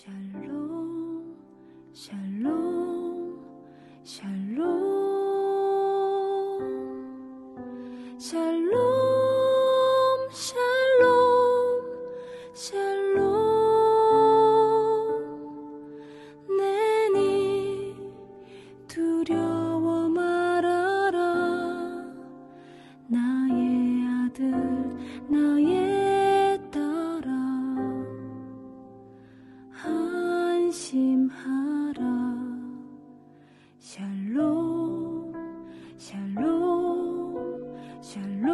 샬롬 샬롬 샬롬 샬롬 샬롬 샬롬 내니 두려워 말아라 나의 아들 나의 딸아 안심하라 샬롬 샬롬 샬롬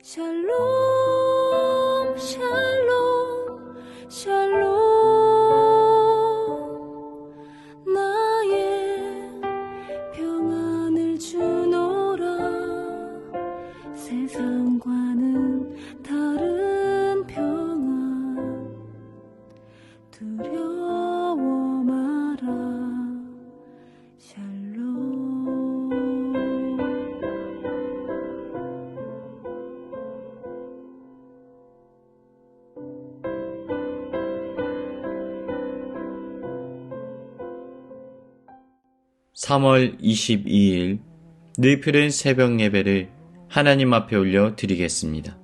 샬롬 샬롬 샬롬 나의 평안을 주노라 세상과는 다른 평안 두려워 마라 샬롬 (3월 22일) 늘푸른 새벽 예배를 하나님 앞에 올려 드리겠습니다.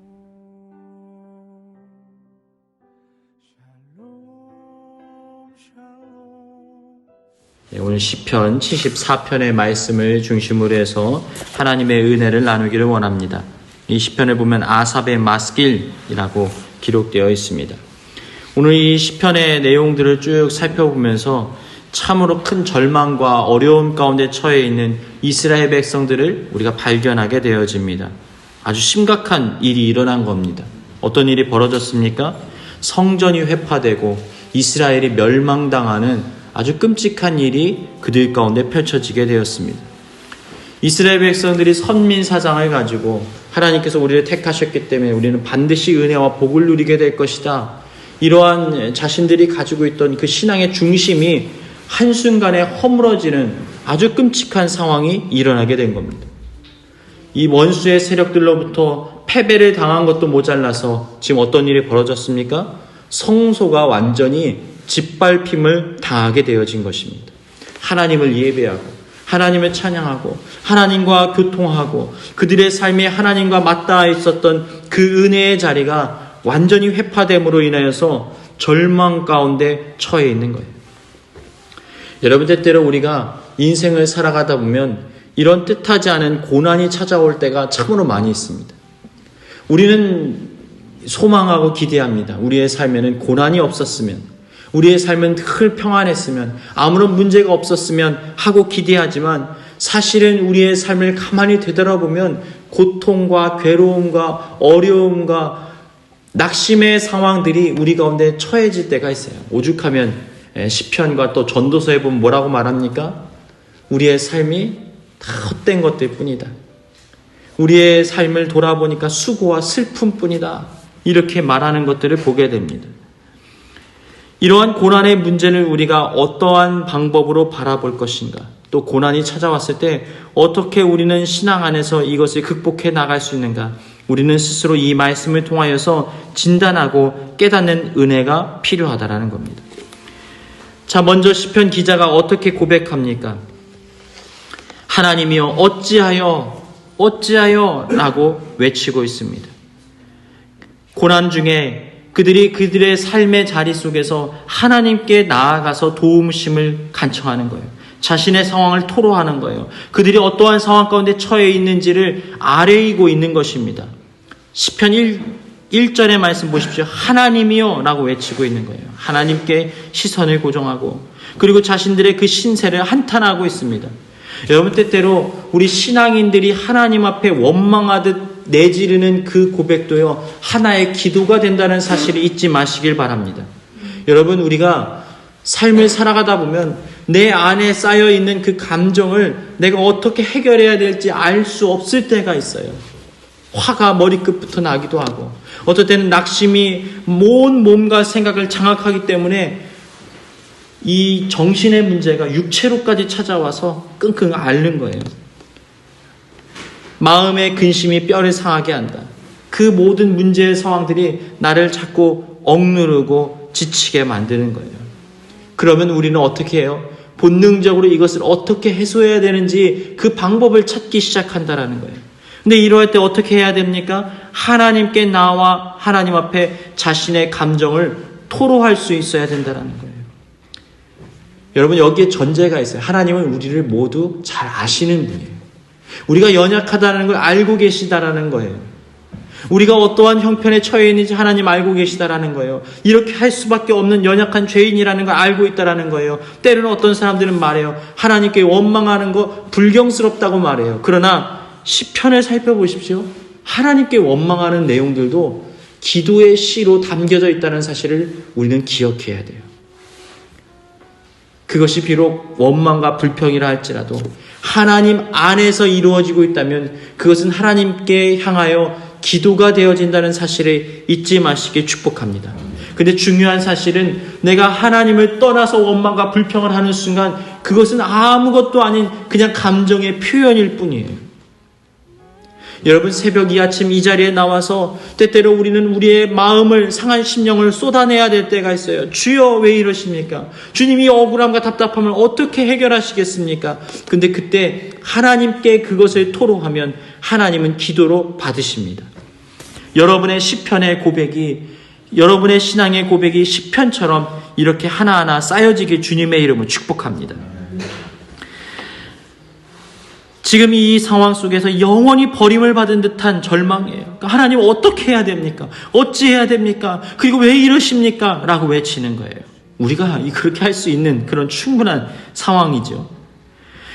오늘 시편 74편의 말씀을 중심으로 해서 하나님의 은혜를 나누기를 원합니다. 이 시편을 보면 아삽의 맛길이라고 기록되어 있습니다. 오늘 이 시편의 내용들을 쭉 살펴보면서 참으로 큰 절망과 어려움 가운데 처해 있는 이스라엘 백성들을 우리가 발견하게 되어집니다. 아주 심각한 일이 일어난 겁니다. 어떤 일이 벌어졌습니까? 성전이 회파되고 이스라엘이 멸망당하는 아주 끔찍한 일이 그들 가운데 펼쳐지게 되었습니다. 이스라엘 백성들이 선민사상을 가지고 하나님께서 우리를 택하셨기 때문에 우리는 반드시 은혜와 복을 누리게 될 것이다. 이러한 자신들이 가지고 있던 그 신앙의 중심이 한순간에 허물어지는 아주 끔찍한 상황이 일어나게 된 겁니다. 이 원수의 세력들로부터 패배를 당한 것도 모자라서 지금 어떤 일이 벌어졌습니까? 성소가 완전히 짓밟힘을 당하게 되어진 것입니다. 하나님을 예배하고 하나님을 찬양하고 하나님과 교통하고 그들의 삶이 하나님과 맞닿아 있었던 그 은혜의 자리가 완전히 회파됨으로 인하여서 절망 가운데 처해 있는 거예요. 여러분, 때때로 우리가 인생을 살아가다 보면 이런 뜻하지 않은 고난이 찾아올 때가 참으로 많이 있습니다. 우리는 소망하고 기대합니다. 우리의 삶에는 고난이 없었으면, 우리의 삶은 늘 평안했으면, 아무런 문제가 없었으면 하고 기대하지만 사실은 우리의 삶을 가만히 되돌아보면 고통과 괴로움과 어려움과 낙심의 상황들이 우리 가운데 처해질 때가 있어요. 오죽하면 시편과 또 전도서에 보면 뭐라고 말합니까? 우리의 삶이 다 헛된 것들 뿐이다. 우리의 삶을 돌아보니까 수고와 슬픔 뿐이다. 이렇게 말하는 것들을 보게 됩니다. 이러한 고난의 문제를 우리가 어떠한 방법으로 바라볼 것인가? 또 고난이 찾아왔을 때 어떻게 우리는 신앙 안에서 이것을 극복해 나갈 수 있는가? 우리는 스스로 이 말씀을 통하여서 진단하고 깨닫는 은혜가 필요하다라는 겁니다. 자, 먼저 시편 기자가 어떻게 고백합니까? 하나님이여 어찌하여 라고 외치고 있습니다. 고난 중에 그들의 삶의 자리 속에서 하나님께 나아가서 도움심을 간청하는 거예요. 자신의 상황을 토로하는 거예요. 그들이 어떠한 상황 가운데 처해 있는지를 아뢰이고 있는 것입니다. 시편 1절의 말씀 보십시오. 하나님이여 라고 외치고 있는 거예요. 하나님께 시선을 고정하고 그리고 자신들의 그 신세를 한탄하고 있습니다. 여러분, 때때로 우리 신앙인들이 하나님 앞에 원망하듯 내지르는 그 고백도요, 하나의 기도가 된다는 사실을 잊지 마시길 바랍니다. 여러분, 우리가 삶을 살아가다 보면 내 안에 쌓여있는 그 감정을 내가 어떻게 해결해야 될지 알 수 없을 때가 있어요. 화가 머리끝부터 나기도 하고 어떨 때는 낙심이 온 몸과 생각을 장악하기 때문에 이 정신의 문제가 육체로까지 찾아와서 끙끙 앓는 거예요. 마음의 근심이 뼈를 상하게 한다. 그 모든 문제의 상황들이 나를 자꾸 억누르고 지치게 만드는 거예요. 그러면 우리는 어떻게 해요? 본능적으로 이것을 어떻게 해소해야 되는지 그 방법을 찾기 시작한다라는 거예요. 근데 이러할 때 어떻게 해야 됩니까? 하나님께 나와 하나님 앞에 자신의 감정을 토로할 수 있어야 된다는 거예요. 여러분, 여기에 전제가 있어요. 하나님은 우리를 모두 잘 아시는 분이에요. 우리가 연약하다는 걸 알고 계시다라는 거예요. 우리가 어떠한 형편에 처해 있는지 하나님 알고 계시다라는 거예요. 이렇게 할 수밖에 없는 연약한 죄인이라는 걸 알고 있다라는 거예요. 때로는 어떤 사람들은 말해요. 하나님께 원망하는 거 불경스럽다고 말해요. 그러나 시편을 살펴보십시오. 하나님께 원망하는 내용들도 기도의 시로 담겨져 있다는 사실을 우리는 기억해야 돼요. 그것이 비록 원망과 불평이라 할지라도 하나님 안에서 이루어지고 있다면 그것은 하나님께 향하여 기도가 되어진다는 사실을 잊지 마시길 축복합니다. 근데 중요한 사실은 내가 하나님을 떠나서 원망과 불평을 하는 순간 그것은 아무것도 아닌 그냥 감정의 표현일 뿐이에요. 여러분, 새벽 이 아침 이 자리에 나와서 때때로 우리는 우리의 마음을 상한 심령을 쏟아내야 될 때가 있어요. 주여 왜 이러십니까? 주님이 억울함과 답답함을 어떻게 해결하시겠습니까? 근데 그때 하나님께 그것을 토로하면 하나님은 기도로 받으십니다. 여러분의 시편의 고백이, 여러분의 신앙의 고백이 시편처럼 이렇게 하나하나 쌓여지길 주님의 이름으로 축복합니다. 지금 이 상황 속에서 영원히 버림을 받은 듯한 절망이에요. 그러니까 하나님 어떻게 해야 됩니까? 어찌 해야 됩니까? 그리고 왜 이러십니까? 라고 외치는 거예요. 우리가 그렇게 할 수 있는 그런 충분한 상황이죠.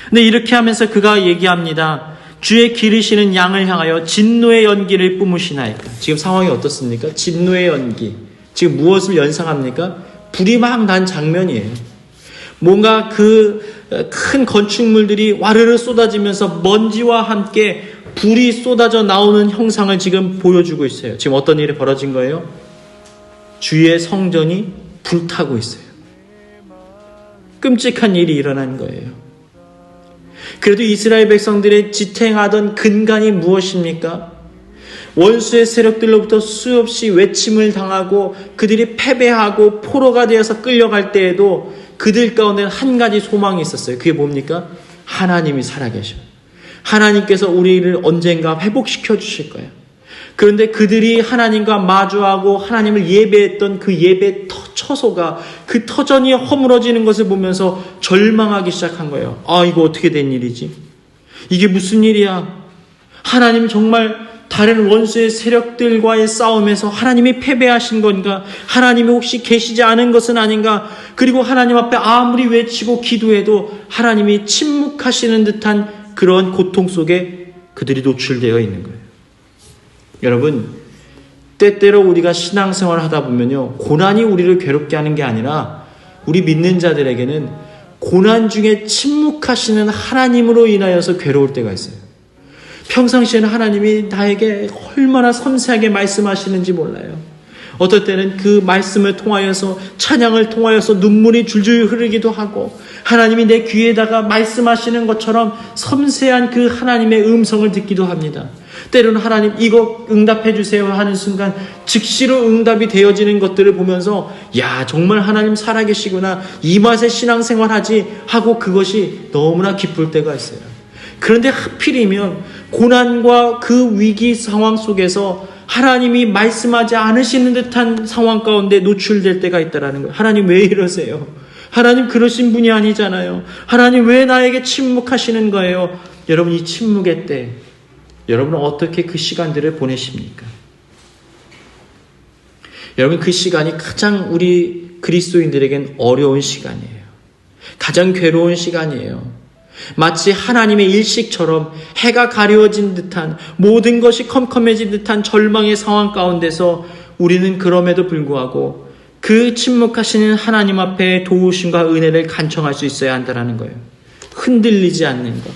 근데 이렇게 하면서 그가 얘기합니다. 주의 기르시는 양을 향하여 진노의 연기를 뿜으시나이까. 지금 상황이 어떻습니까? 진노의 연기. 지금 무엇을 연상합니까? 불이 막 난 장면이에요. 뭔가 그 큰 건축물들이 와르르 쏟아지면서 먼지와 함께 불이 쏟아져 나오는 형상을 지금 보여주고 있어요. 지금 어떤 일이 벌어진 거예요? 주의 성전이 불타고 있어요. 끔찍한 일이 일어난 거예요. 그래도 이스라엘 백성들의 지탱하던 근간이 무엇입니까? 원수의 세력들로부터 수없이 외침을 당하고 그들이 패배하고 포로가 되어서 끌려갈 때에도 그들 가운데는 한 가지 소망이 있었어요. 그게 뭡니까? 하나님이 살아계셔. 하나님께서 우리를 언젠가 회복시켜 주실 거예요. 그런데 그들이 하나님과 마주하고 하나님을 예배했던 그 예배 처소가 그 터전이 허물어지는 것을 보면서 절망하기 시작한 거예요. 아, 이거 어떻게 된 일이지? 이게 무슨 일이야? 하나님 정말 다른 원수의 세력들과의 싸움에서 하나님이 패배하신 건가? 하나님이 혹시 계시지 않은 것은 아닌가? 그리고 하나님 앞에 아무리 외치고 기도해도 하나님이 침묵하시는 듯한 그런 고통 속에 그들이 노출되어 있는 거예요. 여러분, 때때로 우리가 신앙생활을 하다 보면요, 고난이 우리를 괴롭게 하는 게 아니라 우리 믿는 자들에게는 고난 중에 침묵하시는 하나님으로 인하여서 괴로울 때가 있어요. 평상시에는 하나님이 나에게 얼마나 섬세하게 말씀하시는지 몰라요. 어떨 때는 그 말씀을 통하여서, 찬양을 통하여서 눈물이 줄줄 흐르기도 하고, 하나님이 내 귀에다가 말씀하시는 것처럼 섬세한 그 하나님의 음성을 듣기도 합니다. 때로는 하나님 이거 응답해 주세요 하는 순간 즉시로 응답이 되어지는 것들을 보면서 야, 정말 하나님 살아계시구나, 이 맛에 신앙생활하지 하고 그것이 너무나 기쁠 때가 있어요. 그런데 하필이면 고난과 그 위기 상황 속에서 하나님이 말씀하지 않으시는 듯한 상황 가운데 노출될 때가 있다라는 거예요. 하나님 왜 이러세요? 하나님 그러신 분이 아니잖아요. 하나님 왜 나에게 침묵하시는 거예요? 여러분, 이 침묵의 때 여러분은 어떻게 그 시간들을 보내십니까? 여러분, 그 시간이 가장 우리 그리스도인들에겐 어려운 시간이에요. 가장 괴로운 시간이에요. 마치 하나님의 일식처럼 해가 가려워진 듯한, 모든 것이 컴컴해진 듯한 절망의 상황 가운데서 우리는 그럼에도 불구하고 그 침묵하시는 하나님 앞에 도우심과 은혜를 간청할 수 있어야 한다는 거예요. 흔들리지 않는 것,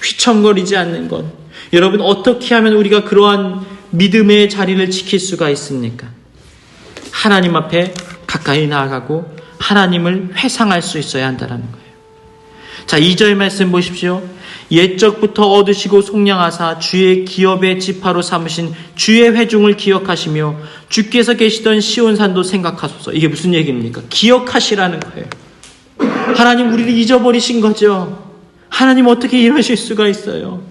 휘청거리지 않는 것. 여러분, 어떻게 하면 우리가 그러한 믿음의 자리를 지킬 수가 있습니까? 하나님 앞에 가까이 나아가고 하나님을 회상할 수 있어야 한다는 거예요. 자, 2절 말씀 보십시오. 옛적부터 얻으시고 속량하사 주의 기업의 지파로 삼으신 주의 회중을 기억하시며 주께서 계시던 시온산도 생각하소서. 이게 무슨 얘기입니까? 기억하시라는 거예요. 하나님 우리를 잊어버리신 거죠. 하나님 어떻게 이러실 수가 있어요?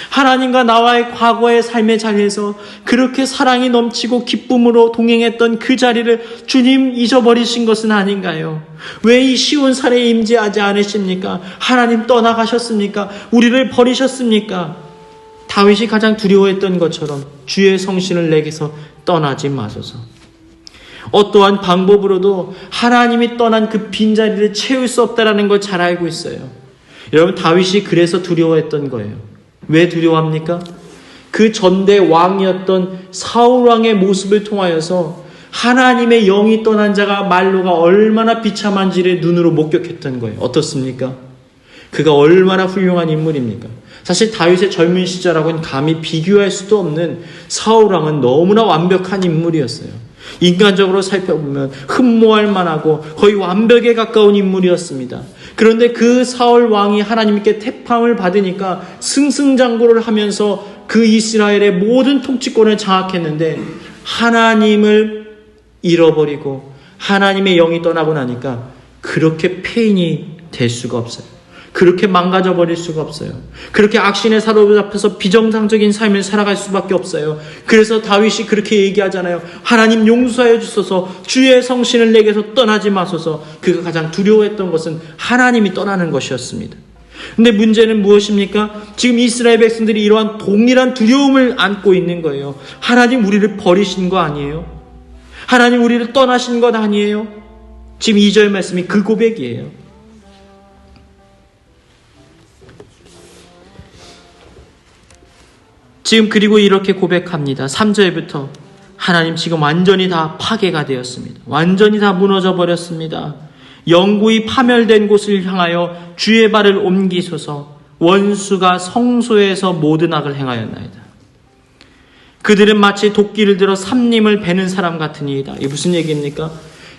하나님과 나와의 과거의 삶의 자리에서 그렇게 사랑이 넘치고 기쁨으로 동행했던 그 자리를 주님 잊어버리신 것은 아닌가요? 왜 이 시온산에 임재하지 않으십니까? 하나님 떠나가셨습니까? 우리를 버리셨습니까? 다윗이 가장 두려워했던 것처럼 주의 성신을 내게서 떠나지 마소서. 어떠한 방법으로도 하나님이 떠난 그 빈자리를 채울 수 없다는 걸 잘 알고 있어요. 여러분, 다윗이 그래서 두려워했던 거예요. 왜 두려워합니까? 그 전대 왕이었던 사울 왕의 모습을 통하여서 하나님의 영이 떠난 자가 말로가 얼마나 비참한지를 눈으로 목격했던 거예요. 어떻습니까? 그가 얼마나 훌륭한 인물입니까? 사실 다윗의 젊은 시절하고는 감히 비교할 수도 없는 사울 왕은 너무나 완벽한 인물이었어요. 인간적으로 살펴보면 흠모할 만하고 거의 완벽에 가까운 인물이었습니다. 그런데 그 사울 왕이 하나님께 택함을 받으니까 승승장구를 하면서 그 이스라엘의 모든 통치권을 장악했는데 하나님을 잃어버리고 하나님의 영이 떠나고 나니까 그렇게 폐인이 될 수가 없어요. 그렇게 망가져 버릴 수가 없어요. 그렇게 악신에 사로잡혀서 비정상적인 삶을 살아갈 수밖에 없어요. 그래서 다윗이 그렇게 얘기하잖아요. 하나님 용서하여 주소서, 주의 성신을 내게서 떠나지 마소서. 그가 가장 두려워했던 것은 하나님이 떠나는 것이었습니다. 근데 문제는 무엇입니까? 지금 이스라엘 백성들이 이러한 동일한 두려움을 안고 있는 거예요. 하나님 우리를 버리신 거 아니에요? 하나님 우리를 떠나신 것 아니에요? 지금 2절 말씀이 그 고백이에요. 지금 그리고 이렇게 고백합니다. 3절부터 하나님 지금 완전히 다 파괴가 되었습니다. 완전히 다 무너져 버렸습니다. 영구히 파멸된 곳을 향하여 주의 발을 옮기소서. 원수가 성소에서 모든 악을 행하였나이다. 그들은 마치 도끼를 들어 삼림을 베는 사람 같으니이다. 이게 무슨 얘기입니까?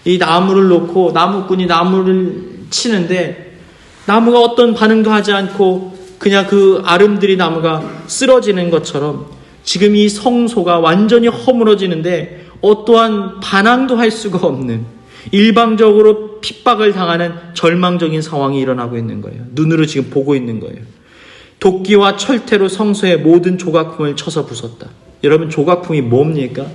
이 나무를 놓고 나무꾼이 나무를 치는데 나무가 어떤 반응도 하지 않고 그냥 그 아름드리 나무가 쓰러지는 것처럼 지금 이 성소가 완전히 허물어지는데 어떠한 반항도 할 수가 없는 일방적으로 핍박을 당하는 절망적인 상황이 일어나고 있는 거예요. 눈으로 지금 보고 있는 거예요. 도끼와 철퇴로 성소의 모든 조각품을 쳐서 부쉈다. 여러분, 조각품이 뭡니까?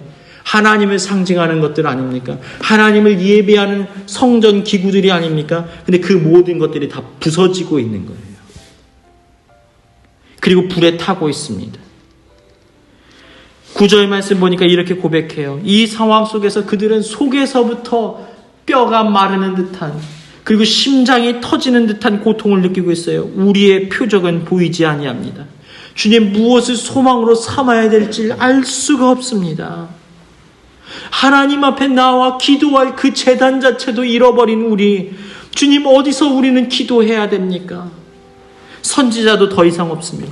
하나님을 상징하는 것들 아닙니까? 하나님을 예배하는 성전 기구들이 아닙니까? 근데 그 모든 것들이 다 부서지고 있는 거예요. 그리고 불에 타고 있습니다. 9절 말씀 보니까 이렇게 고백해요. 이 상황 속에서 그들은 속에서부터 뼈가 마르는 듯한, 그리고 심장이 터지는 듯한 고통을 느끼고 있어요. 우리의 표적은 보이지 아니합니다. 주님, 무엇을 소망으로 삼아야 될지 알 수가 없습니다. 하나님 앞에 나와 기도할 그 제단 자체도 잃어버린 우리, 주님, 어디서 우리는 기도해야 됩니까? 선지자도 더 이상 없습니다.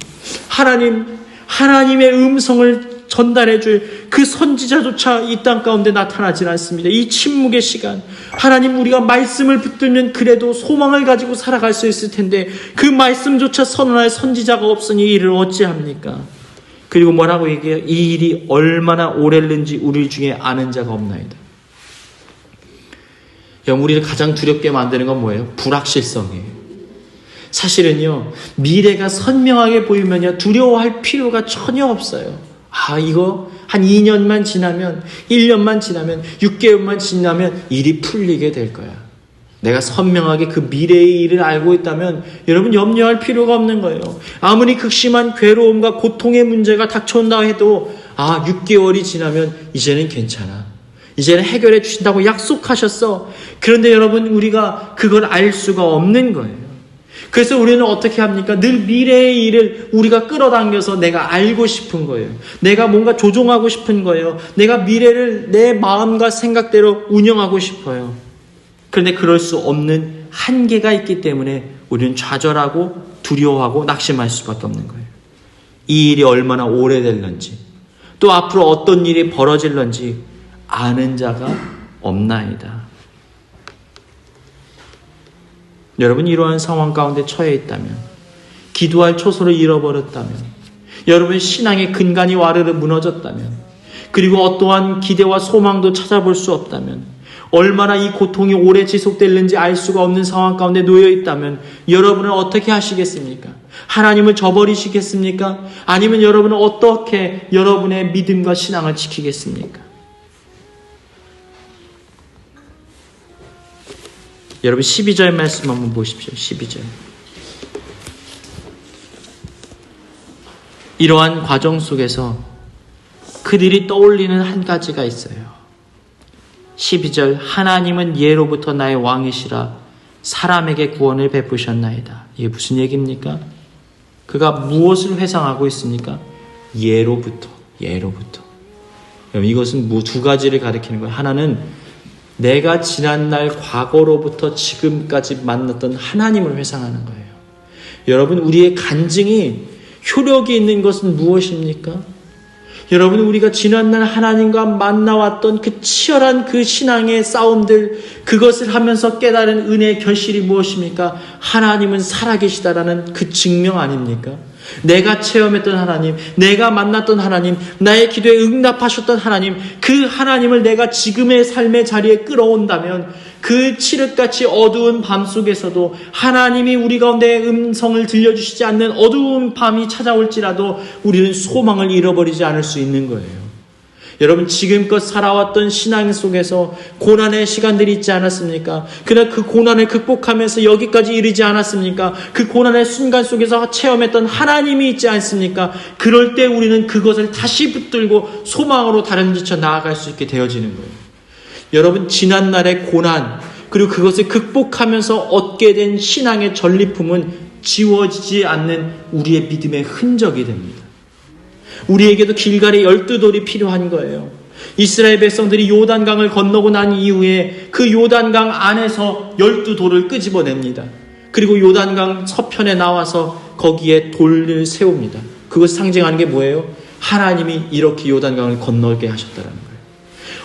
하나님의 음성을 전달해 줄 그 선지자조차 이 땅 가운데 나타나질 않습니다. 이 침묵의 시간, 하나님, 우리가 말씀을 붙들면 그래도 소망을 가지고 살아갈 수 있을 텐데 그 말씀조차 선언할 선지자가 없으니 이 일을 어찌합니까? 그리고 뭐라고 얘기해요? 이 일이 얼마나 오래는지 우리 중에 아는 자가 없나이다. 우리를 가장 두렵게 만드는 건 뭐예요? 불확실성이에요. 사실은요, 미래가 선명하게 보이면요, 두려워할 필요가 전혀 없어요. 이거 한 2년만 지나면, 1년만 지나면, 6개월만 지나면 일이 풀리게 될 거야. 내가 선명하게 그 미래의 일을 알고 있다면 여러분 염려할 필요가 없는 거예요. 아무리 극심한 괴로움과 고통의 문제가 닥쳐온다 해도 6개월이 지나면 이제는 괜찮아. 이제는 해결해 주신다고 약속하셨어. 그런데 여러분, 우리가 그걸 알 수가 없는 거예요. 그래서 우리는 어떻게 합니까? 늘 미래의 일을 우리가 끌어당겨서 내가 알고 싶은 거예요. 내가 뭔가 조종하고 싶은 거예요. 내가 미래를 내 마음과 생각대로 운영하고 싶어요. 그런데 그럴 수 없는 한계가 있기 때문에 우리는 좌절하고 두려워하고 낙심할 수밖에 없는 거예요. 이 일이 얼마나 오래될런지, 또 앞으로 어떤 일이 벌어질런지 아는 자가 없나이다. 여러분, 이러한 상황 가운데 처해 있다면 기도할 초소를 잃어버렸다면, 여러분 신앙의 근간이 와르르 무너졌다면, 그리고 어떠한 기대와 소망도 찾아볼 수 없다면, 얼마나 이 고통이 오래 지속될는지 알 수가 없는 상황 가운데 놓여 있다면 여러분은 어떻게 하시겠습니까? 하나님을 저버리시겠습니까? 아니면 여러분은 어떻게 여러분의 믿음과 신앙을 지키겠습니까? 여러분 12절 말씀 한번 보십시오. 12절. 이러한 과정 속에서 그들이 떠올리는 한 가지가 있어요. 12절, 하나님은 예로부터 나의 왕이시라 사람에게 구원을 베푸셨나이다. 이게 무슨 얘기입니까? 그가 무엇을 회상하고 있습니까? 예로부터. 이것은 두 가지를 가리키는 거예요. 하나는 내가 지난날 과거로부터 지금까지 만났던 하나님을 회상하는 거예요. 여러분, 우리의 간증이 효력이 있는 것은 무엇입니까? 여러분, 우리가 지난날 하나님과 만나왔던 그 치열한 그 신앙의 싸움들, 그것을 하면서 깨달은 은혜의 결실이 무엇입니까? 하나님은 살아계시다라는 그 증명 아닙니까? 내가 체험했던 하나님, 내가 만났던 하나님, 나의 기도에 응답하셨던 하나님, 그 하나님을 내가 지금의 삶의 자리에 끌어온다면 그 칠흑같이 어두운 밤 속에서도 하나님이 우리 가운데 음성을 들려주시지 않는 어두운 밤이 찾아올지라도 우리는 소망을 잃어버리지 않을 수 있는 거예요. 여러분, 지금껏 살아왔던 신앙 속에서 고난의 시간들이 있지 않았습니까? 그러나 그 고난을 극복하면서 여기까지 이르지 않았습니까? 그 고난의 순간 속에서 체험했던 하나님이 있지 않습니까? 그럴 때 우리는 그것을 다시 붙들고 소망으로 다른 지쳐 나아갈 수 있게 되어지는 거예요. 여러분, 지난날의 고난, 그리고 그것을 극복하면서 얻게 된 신앙의 전리품은 지워지지 않는 우리의 믿음의 흔적이 됩니다. 우리에게도 길갈의 12돌이 필요한 거예요. 이스라엘 백성들이 요단강을 건너고 난 이후에 그 요단강 안에서 12돌을 끄집어냅니다. 그리고 요단강 서편에 나와서 거기에 돌을 세웁니다. 그것을 상징하는 게 뭐예요? 하나님이 이렇게 요단강을 건너게 하셨다는 거예요.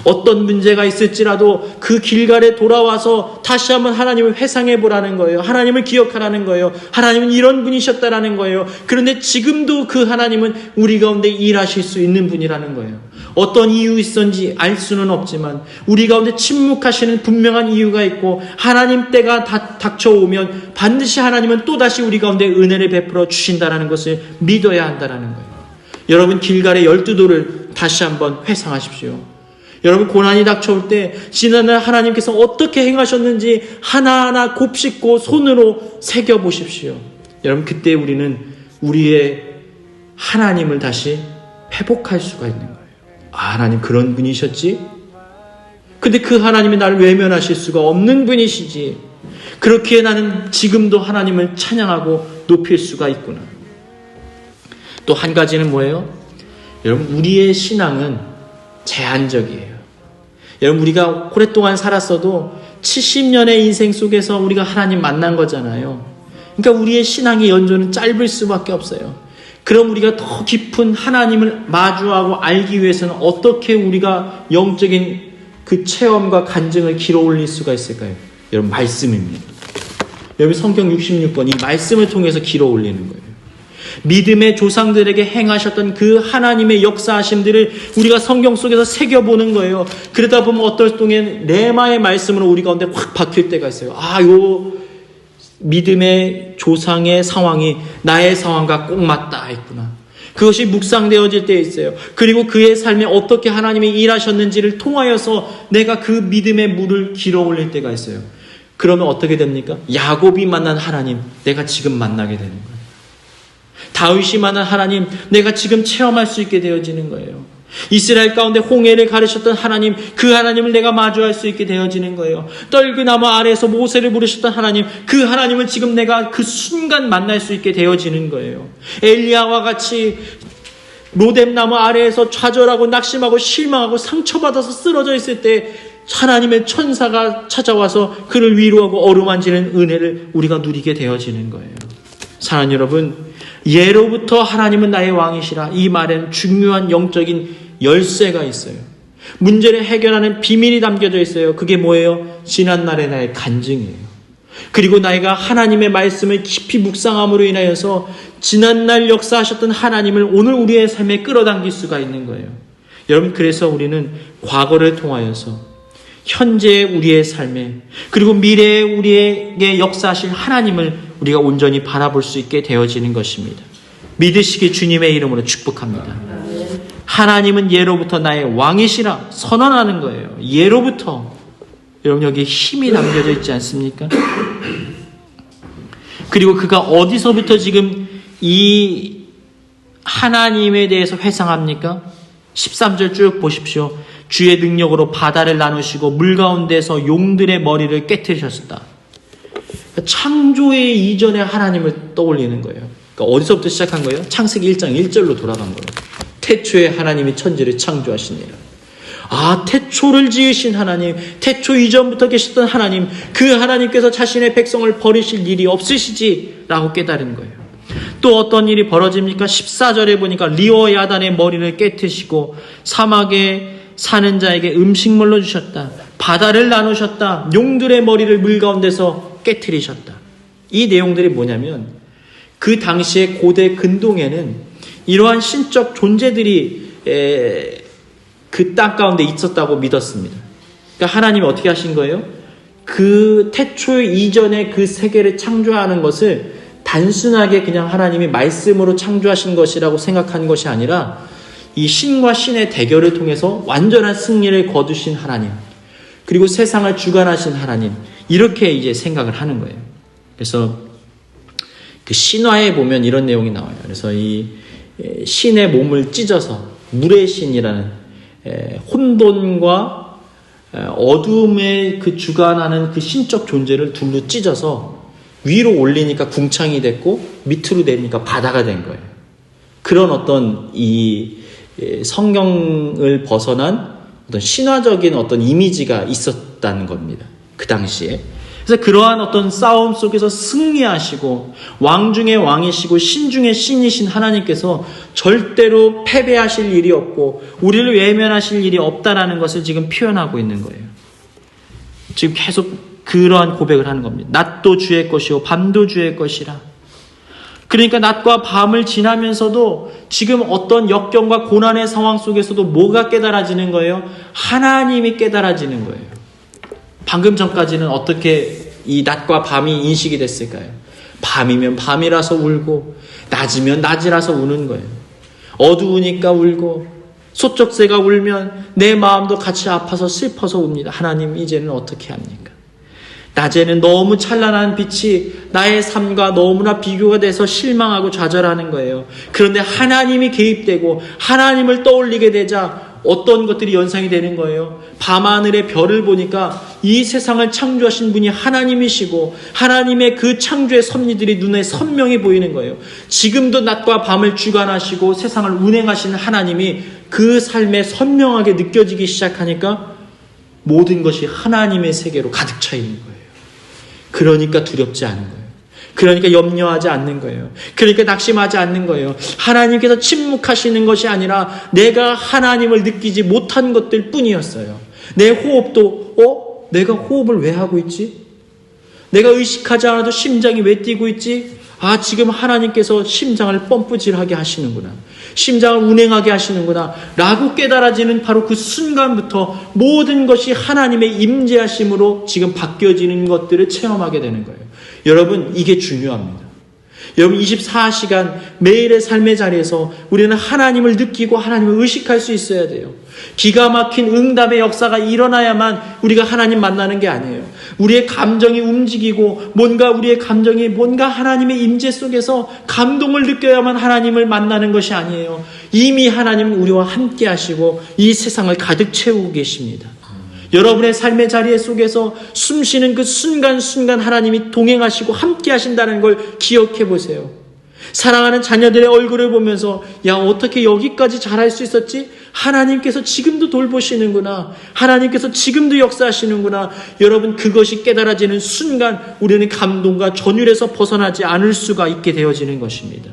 어떤 문제가 있을지라도 그 길갈에 돌아와서 다시 한번 하나님을 회상해 보라는 거예요. 하나님을 기억하라는 거예요. 하나님은 이런 분이셨다라는 거예요. 그런데 지금도 그 하나님은 우리 가운데 일하실 수 있는 분이라는 거예요. 어떤 이유 있었는지 알 수는 없지만 우리 가운데 침묵하시는 분명한 이유가 있고 하나님 때가 닥쳐오면 반드시 하나님은 또다시 우리 가운데 은혜를 베풀어 주신다는 것을 믿어야 한다는 거예요. 여러분, 길갈의 12돌을 다시 한번 회상하십시오. 여러분, 고난이 닥쳐올 때 지난날 하나님께서 어떻게 행하셨는지 하나하나 곱씹고 손으로 새겨보십시오. 여러분, 그때 우리는 우리의 하나님을 다시 회복할 수가 있는 거예요. 아, 하나님 그런 분이셨지? 근데 그 하나님이 나를 외면하실 수가 없는 분이시지. 그렇기에 나는 지금도 하나님을 찬양하고 높일 수가 있구나. 또 한 가지는 뭐예요? 여러분, 우리의 신앙은 제한적이에요. 여러분, 우리가 오랫동안 살았어도 70년의 인생 속에서 우리가 하나님 만난 거잖아요. 그러니까 우리의 신앙의 연조는 짧을 수밖에 없어요. 그럼 우리가 더 깊은 하나님을 마주하고 알기 위해서는 어떻게 우리가 영적인 그 체험과 간증을 길어 올릴 수가 있을까요? 여러분, 말씀입니다. 여러분, 성경 66권 이 말씀을 통해서 길어 올리는 거예요. 믿음의 조상들에게 행하셨던 그 하나님의 역사하심들을 우리가 성경 속에서 새겨보는 거예요. 그러다 보면 어떨 때는 레마의 말씀으로 우리 가운데 확 박힐 때가 있어요. 아, 요 믿음의 조상의 상황이 나의 상황과 꼭 맞다 했구나. 그것이 묵상되어질 때 있어요. 그리고 그의 삶에 어떻게 하나님이 일하셨는지를 통하여서 내가 그 믿음의 물을 길어 올릴 때가 있어요. 그러면 어떻게 됩니까? 야곱이 만난 하나님, 내가 지금 만나게 되는 거예요. 다윗이 만난 하나님, 내가 지금 체험할 수 있게 되어지는 거예요. 이스라엘 가운데 홍해를 가르셨던 하나님, 그 하나님을 내가 마주할 수 있게 되어지는 거예요. 떨그나무 아래에서 모세를 부르셨던 하나님, 그 하나님을 지금 내가 그 순간 만날 수 있게 되어지는 거예요. 엘리야와 같이 로뎀나무 아래에서 좌절하고 낙심하고 실망하고 상처받아서 쓰러져 있을 때 하나님의 천사가 찾아와서 그를 위로하고 어루만지는 은혜를 우리가 누리게 되어지는 거예요. 사랑하는 여러분, 예로부터 하나님은 나의 왕이시라, 이 말에는 중요한 영적인 열쇠가 있어요. 문제를 해결하는 비밀이 담겨져 있어요. 그게 뭐예요? 지난날의 나의 간증이에요. 그리고 나이가 하나님의 말씀을 깊이 묵상함으로 인하여서 지난날 역사하셨던 하나님을 오늘 우리의 삶에 끌어당길 수가 있는 거예요. 여러분, 그래서 우리는 과거를 통하여서 현재의 우리의 삶에 그리고 미래의 우리에게 역사하실 하나님을 우리가 온전히 바라볼 수 있게 되어지는 것입니다. 믿으시기 주님의 이름으로 축복합니다. 하나님은 예로부터 나의 왕이시라 선언하는 거예요. 예로부터. 여러분, 여기 힘이 담겨져 있지 않습니까? 그리고 그가 어디서부터 지금 이 하나님에 대해서 회상합니까? 13절 쭉 보십시오. 주의 능력으로 바다를 나누시고 물 가운데서 용들의 머리를 깨뜨리셨다. 그러니까 창조의 이전에 하나님을 떠올리는 거예요. 그러니까 어디서부터 시작한 거예요? 창세기 1장 1절로 돌아간 거예요. 태초에 하나님이 천지를 창조하시니라. 아, 태초를 지으신 하나님, 태초 이전부터 계셨던 하나님, 그 하나님께서 자신의 백성을 버리실 일이 없으시지라고 깨달은 거예요. 또 어떤 일이 벌어집니까? 14절에 보니까 리오 야단의 머리를 깨트시고 사막에 사는 자에게 음식물로 주셨다. 바다를 나누셨다. 용들의 머리를 물 가운데서 깨트리셨다. 이 내용들이 뭐냐면 그 당시의 고대 근동에는 이러한 신적 존재들이 그 땅 가운데 있었다고 믿었습니다. 그러니까 하나님이 어떻게 하신 거예요? 그 태초 이전에 그 세계를 창조하는 것을 단순하게 그냥 하나님이 말씀으로 창조하신 것이라고 생각한 것이 아니라 이 신과 신의 대결을 통해서 완전한 승리를 거두신 하나님, 그리고 세상을 주관하신 하나님, 이렇게 이제 생각을 하는 거예요. 그래서 그 신화에 보면 이런 내용이 나와요. 그래서 이 신의 몸을 찢어서 물의 신이라는 혼돈과 어둠에 그 주관하는 그 신적 존재를 둘로 찢어서 위로 올리니까 궁창이 됐고 밑으로 내리니까 바다가 된 거예요. 그런 어떤 이 성경을 벗어난 어떤 신화적인 어떤 이미지가 있었다는 겁니다. 그 당시에. 그래서 그러한 어떤 싸움 속에서 승리하시고 왕 중의 왕이시고 신 중의 신이신 하나님께서 절대로 패배하실 일이 없고 우리를 외면하실 일이 없다라는 것을 지금 표현하고 있는 거예요. 지금 계속 그러한 고백을 하는 겁니다. 낮도 주의 것이요 밤도 주의 것이라. 그러니까 낮과 밤을 지나면서도 지금 어떤 역경과 고난의 상황 속에서도 뭐가 깨달아지는 거예요? 하나님이 깨달아지는 거예요. 방금 전까지는 어떻게 이 낮과 밤이 인식이 됐을까요? 밤이면 밤이라서 울고 낮이면 낮이라서 우는 거예요. 어두우니까 울고 소쩍새가 울면 내 마음도 같이 아파서 슬퍼서 웁니다. 하나님, 이제는 어떻게 합니까? 낮에는 너무 찬란한 빛이 나의 삶과 너무나 비교가 돼서 실망하고 좌절하는 거예요. 그런데 하나님이 개입되고 하나님을 떠올리게 되자 어떤 것들이 연상이 되는 거예요? 밤하늘의 별을 보니까 이 세상을 창조하신 분이 하나님이시고 하나님의 그 창조의 섭리들이 눈에 선명히 보이는 거예요. 지금도 낮과 밤을 주관하시고 세상을 운행하시는 하나님이 그 삶에 선명하게 느껴지기 시작하니까 모든 것이 하나님의 세계로 가득 차 있는 거예요. 그러니까 두렵지 않은 거예요. 그러니까 염려하지 않는 거예요. 그러니까 낙심하지 않는 거예요. 하나님께서 침묵하시는 것이 아니라 내가 하나님을 느끼지 못한 것들 뿐이었어요. 내 호흡도 내가 호흡을 왜 하고 있지? 내가 의식하지 않아도 심장이 왜 뛰고 있지? 아, 지금 하나님께서 심장을 펌프질하게 하시는구나. 심장을 운행하게 하시는구나. 라고 깨달아지는 바로 그 순간부터 모든 것이 하나님의 임재하심으로 지금 바뀌어지는 것들을 체험하게 되는 거예요. 여러분, 이게 중요합니다. 여러분, 24시간 매일의 삶의 자리에서 우리는 하나님을 느끼고 하나님을 의식할 수 있어야 돼요. 기가 막힌 응답의 역사가 일어나야만 우리가 하나님 만나는 게 아니에요. 우리의 감정이 움직이고 우리의 감정이 뭔가 하나님의 임재 속에서 감동을 느껴야만 하나님을 만나는 것이 아니에요. 이미 하나님은 우리와 함께 하시고 이 세상을 가득 채우고 계십니다. 여러분의 삶의 자리 속에서 숨쉬는 그 순간순간 하나님이 동행하시고 함께 하신다는 걸 기억해 보세요. 사랑하는 자녀들의 얼굴을 보면서 야, 어떻게 여기까지 잘할 수 있었지? 하나님께서 지금도 돌보시는구나. 하나님께서 지금도 역사하시는구나. 여러분, 그것이 깨달아지는 순간 우리는 감동과 전율에서 벗어나지 않을 수가 있게 되어지는 것입니다.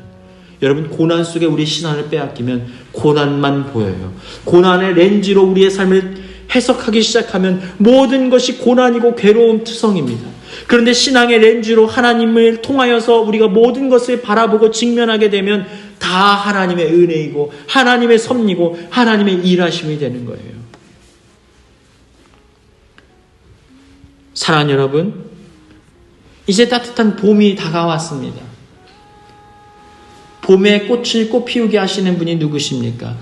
여러분, 고난 속에 우리 시선을 빼앗기면 고난만 보여요. 고난의 렌즈로 우리의 삶을 해석하기 시작하면 모든 것이 고난이고 괴로움 투성입니다. 그런데 신앙의 렌즈로 하나님을 통하여서 우리가 모든 것을 바라보고 직면하게 되면 다 하나님의 은혜이고 하나님의 섭리고 하나님의 일하심이 되는 거예요. 사랑하는 여러분, 이제 따뜻한 봄이 다가왔습니다. 봄에 꽃을 꽃 피우게 하시는 분이 누구십니까?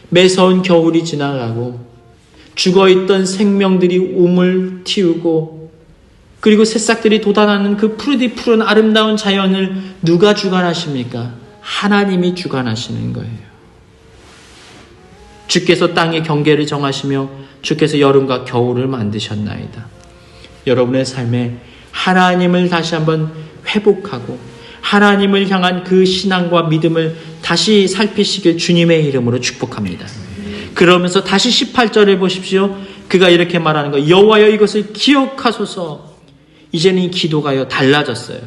매서운 겨울이 지나가고 죽어있던 생명들이 움을 틔우고 그리고 새싹들이 돋아나는 그 푸르디푸른 아름다운 자연을 누가 주관하십니까? 하나님이 주관하시는 거예요. 주께서 땅의 경계를 정하시며 주께서 여름과 겨울을 만드셨나이다. 여러분의 삶에 하나님을 다시 한번 회복하고 하나님을 향한 그 신앙과 믿음을 다시 살피시길 주님의 이름으로 축복합니다. 그러면서 다시 18절을 보십시오. 그가 이렇게 말하는 거예요. 여호와여 이것을 기억하소서. 이제는 이 기도가요 달라졌어요.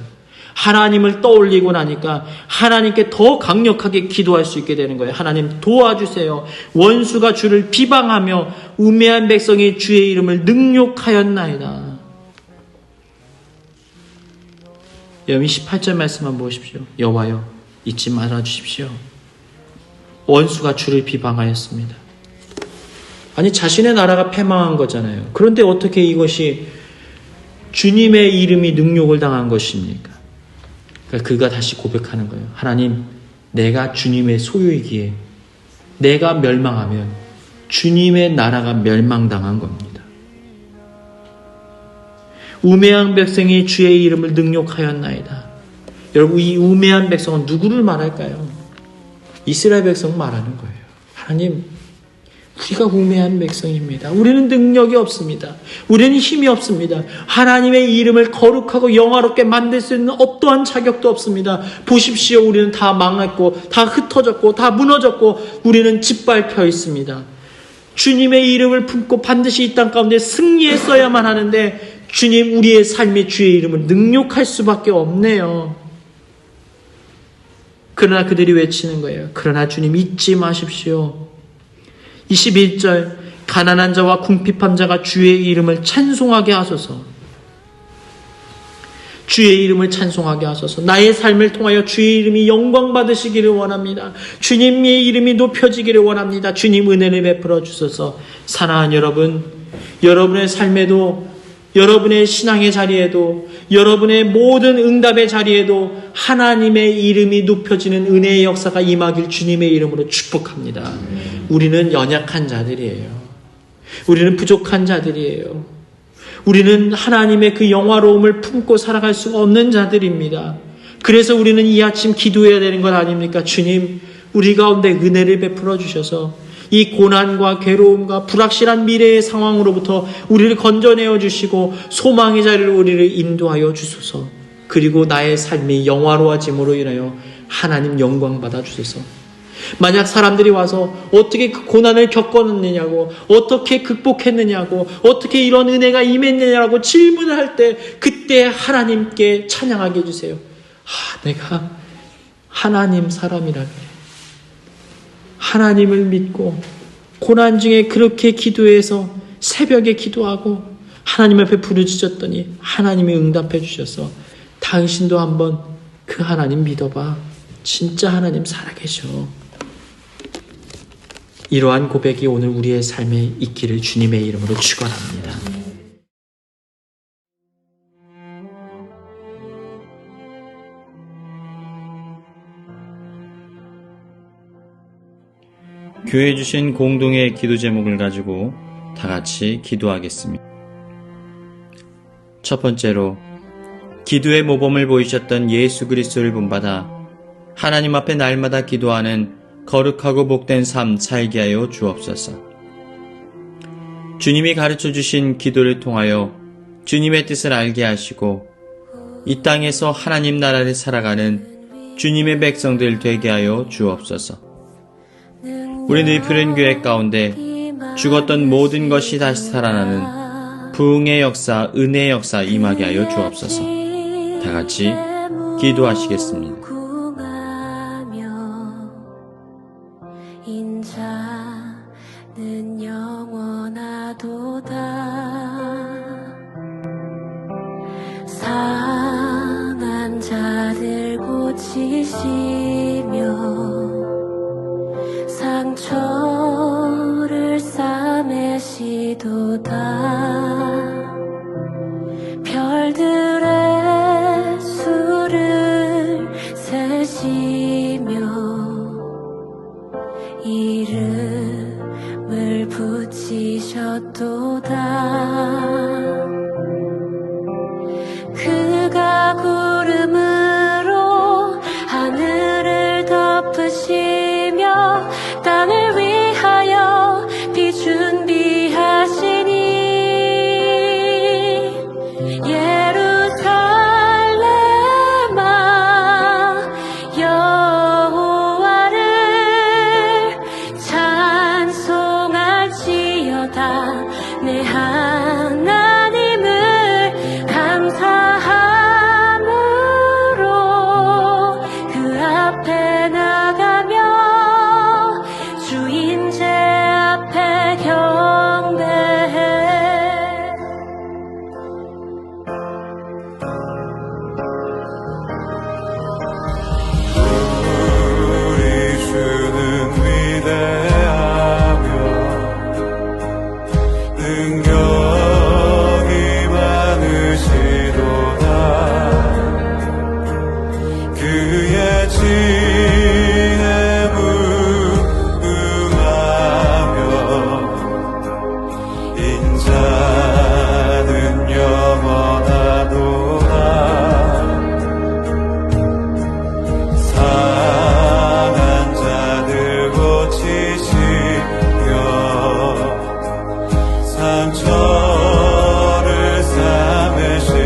하나님을 떠올리고 나니까 하나님께 더 강력하게 기도할 수 있게 되는 거예요. 하나님 도와주세요. 원수가 주를 비방하며 우매한 백성이 주의 이름을 능욕하였나이다. 여러분 18절 말씀만 보십시오. 여호와여 잊지 말아 주십시오. 원수가 주를 비방하였습니다. 아니 자신의 나라가 패망한 거잖아요. 그런데 어떻게 이것이 주님의 이름이 능욕을 당한 것입니까? 그러니까 그가 다시 고백하는 거예요. 하나님, 내가 주님의 소유이기에 내가 멸망하면 주님의 나라가 멸망당한 겁니다. 우매한 백성이 주의 이름을 능욕하였나이다. 여러분, 이 우매한 백성은 누구를 말할까요? 이스라엘 백성 말하는 거예요. 하나님, 우리가 우매한 백성입니다. 우리는 능력이 없습니다. 우리는 힘이 없습니다. 하나님의 이름을 거룩하고 영화롭게 만들 수 있는 어떠한 자격도 없습니다. 보십시오. 우리는 다 망했고 다 흩어졌고 다 무너졌고 우리는 짓밟혀 있습니다. 주님의 이름을 품고 반드시 이 땅 가운데 승리했어야만 하는데 주님, 우리의 삶이 주의 이름을 능욕할 수밖에 없네요. 그러나 그들이 외치는 거예요. 그러나 주님 잊지 마십시오. 21절 가난한 자와 궁핍한 자가 주의 이름을 찬송하게 하소서. 주의 이름을 찬송하게 하소서. 나의 삶을 통하여 주의 이름이 영광 받으시기를 원합니다. 주님의 이름이 높여지기를 원합니다. 주님 은혜를 베풀어 주소서. 사랑하는 여러분, 여러분의 삶에도 여러분의 신앙의 자리에도 여러분의 모든 응답의 자리에도 하나님의 이름이 높여지는 은혜의 역사가 임하길 주님의 이름으로 축복합니다. 우리는 연약한 자들이에요. 우리는 부족한 자들이에요. 우리는 하나님의 그 영화로움을 품고 살아갈 수 없는 자들입니다. 그래서 우리는 이 아침 기도해야 되는 것 아닙니까? 주님, 우리 가운데 은혜를 베풀어 주셔서 이 고난과 괴로움과 불확실한 미래의 상황으로부터 우리를 건져내어 주시고 소망의 자리로 우리를 인도하여 주소서. 그리고 나의 삶이 영화로워짐으로 인하여 하나님 영광 받아 주소서. 만약 사람들이 와서 어떻게 그 고난을 겪었느냐고, 어떻게 극복했느냐고, 어떻게 이런 은혜가 임했느냐고 질문을 할 때 그때 하나님께 찬양하게 해주세요. 내가 하나님 사람이라네. 하나님을 믿고 고난 중에 그렇게 기도해서 새벽에 기도하고 하나님 앞에 부르짖었더니 하나님이 응답해 주셔서 당신도 한번 그 하나님 믿어봐. 진짜 하나님 살아계셔. 이러한 고백이 오늘 우리의 삶에 있기를 주님의 이름으로 축원합니다. 교회 주신 공동의 기도 제목을 가지고 다 같이 기도하겠습니다. 첫 번째로 기도의 모범을 보이셨던 예수 그리스도를 본받아 하나님 앞에 날마다 기도하는 거룩하고 복된 삶 살게 하여 주옵소서. 주님이 가르쳐 주신 기도를 통하여 주님의 뜻을 알게 하시고 이 땅에서 하나님 나라를 살아가는 주님의 백성들 되게 하여 주옵소서. 우리 누이푸른 교회 가운데 죽었던 모든 것이 다시 살아나는 부흥의 역사, 은혜의 역사 임하게 하여 주옵소서. 다 같이 기도하시겠습니다. 인자는 영원하도다. 고치시며 상처를 싸매시도다. 별들의 수를 세시며 이름을 붙이셨도다. 그가 구름으로 하늘을 덮으시며 땅을 위하여 비 준비하시니 예루살렘아 여호와를 찬송할지어다. 내 하나님을 감사함으로 그 앞에 나가며 주인제 앞에 경배해. 우리 주는 위대하며 능력이 많으시도다. 그의 지혜 무궁하며 인자는 영원하도다. 상한 자들 고치시며 상처를 싸매시도다.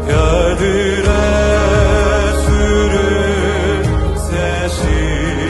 별들의 수를 세시며